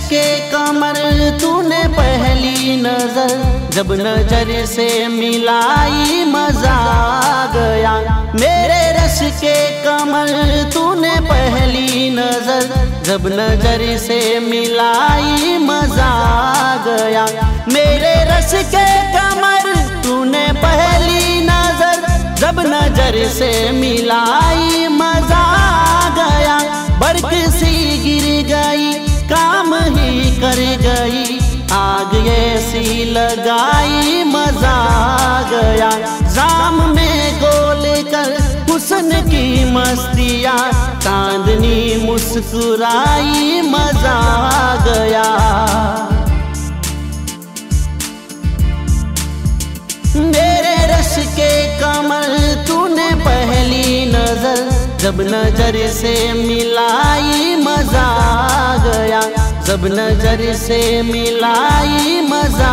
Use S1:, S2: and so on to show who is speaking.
S1: के कमर तूने पहली नजर जब नजर से मिलाई मजा आ गया। मेरे रस के कमर तूने पहली नजर जब नजर से मिलाई मजा आ गया। मेरे रस के कमर तूने पहली नजर जब नजर से मिलाई मजा आ गया। बरक सी गिर गई काम ही कर गई, आग ऐसी लगाई मजा आ गया। जाम में गोल कर हुस्न की मस्तियाँ, चांदनी मुस्कुराई मजा आ गया। मेरे रस के कमर तूने पहली नजर जब नजर से मिलाई मजा आ गया। जब नजर से मिलाई मजा